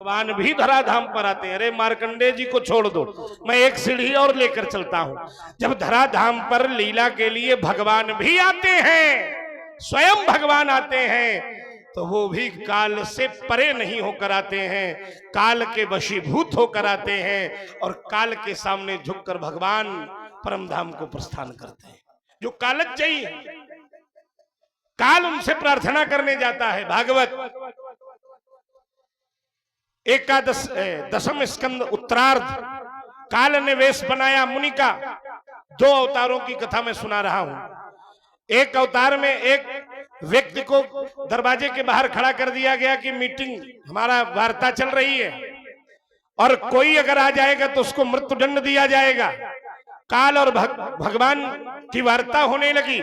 भगवान भी धराधाम पर आते हैं। अरे मार्कंडेय जी को छोड़ दो, मैं एक सीढ़ी और लेकर चलता हूं। जब धराधाम पर लीला के लिए भगवान भी आते हैं, स्वयं भगवान आते हैं, तो वो भी काल से परे नहीं होकर आते हैं, काल के वशीभूत होकर आते हैं और काल के सामने झुककर भगवान परमधाम को प्रस्थान करते हैं। जो कालजयी है, काल उनसे प्रार्थना करने जाता है। भागवत एकादश दशम स्कंद उत्तरार्ध, काल ने वेश बनाया मुनि का। 2 अवतारों की कथा मैं सुना रहा हूं। एक अवतार में एक व्यक्ति को दरवाजे के बाहर खड़ा कर दिया गया कि मीटिंग, हमारा वार्ता चल रही है और कोई अगर आ जाएगा तो उसको मृत्युदंड दिया जाएगा। काल और भगवान की वार्ता होने लगी।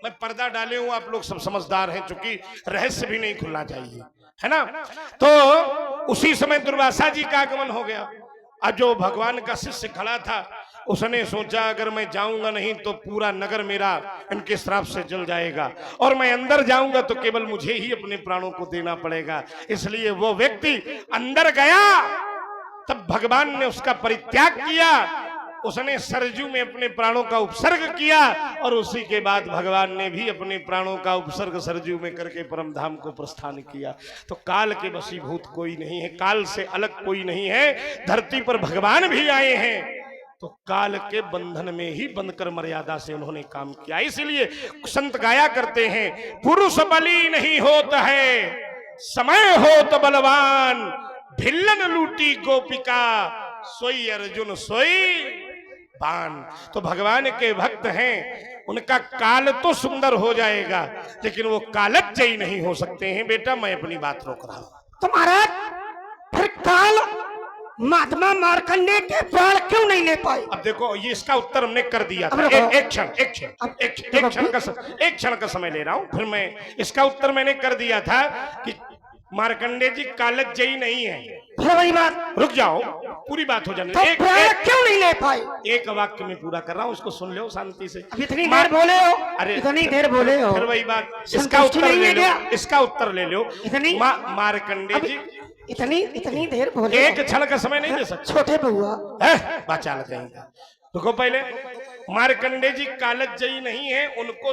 मैं पर्दा डाले हूं, आप लोग सब समझदार हैं, चूंकि रहस्य भी नहीं खुलना चाहिए, है ना। तो उसी समय दुर्वासा जी का आगमन हो गया। और जो भगवान का शिष्य खड़ा था उसने सोचा अगर मैं जाऊंगा नहीं तो पूरा नगर मेरा इनके श्राप से जल जाएगा, और मैं अंदर जाऊंगा तो केवल मुझे ही अपने प्राणों को देना पड़ेगा। इसलिए वो व्यक्ति अंदर गया, तब भगवान ने उसका परित्याग किया, उसने सरजू में अपने प्राणों का उपसर्ग किया और उसी के बाद भगवान ने भी अपने प्राणों का उपसर्ग सरजू में करके परमधाम को प्रस्थान किया। तो काल के वशीभूत कोई नहीं है, काल से अलग कोई नहीं है। धरती पर भगवान भी आए हैं तो काल के बंधन में ही बंधकर मर्यादा से उन्होंने काम किया। इसलिए संत गाया करते हैं, पुरुष बली नहीं होता है, समय होत बलवान, भिल्लन लूटी गोपिका, सोई अर्जुन सोई बाण। तो भगवान के भक्त हैं, उनका काल तो सुंदर हो जाएगा लेकिन वो कालजयी नहीं हो सकते हैं। बेटा मैं अपनी बात रोक रहा हूं। तो महाराज फिर काल महात्मा मार्कंडेय के प्राण क्यों नहीं ले पाए? अब देखो, ये इसका उत्तर हमने कर दिया था। एक क्षण का समय ले रहा हूं, फिर मैं इसका उत्तर मैंने कर दिया था कि मार्कंडेय जी कालजयी नहीं है। फिर वही बात, रुक जाओ, पूरी बात हो जाने। तो क्यों नहीं ले पाए? एक वाक्य में पूरा कर रहा हूं, उसको सुन लो शांति से। अब इतनी देर बोले हो, अरे इतनी देर बोले हो, फिर वही बात, इसका उत्तर ले लो, इसका उत्तर ले लो। इतनी मार्कंडेय जी इतनी देर बोले, एक क्षण का समय नहीं दे सकते। छोटे बहुआ बचा कहेंगे। रुको, पहले मार्कंडेय जी कालजयी नहीं है, उनको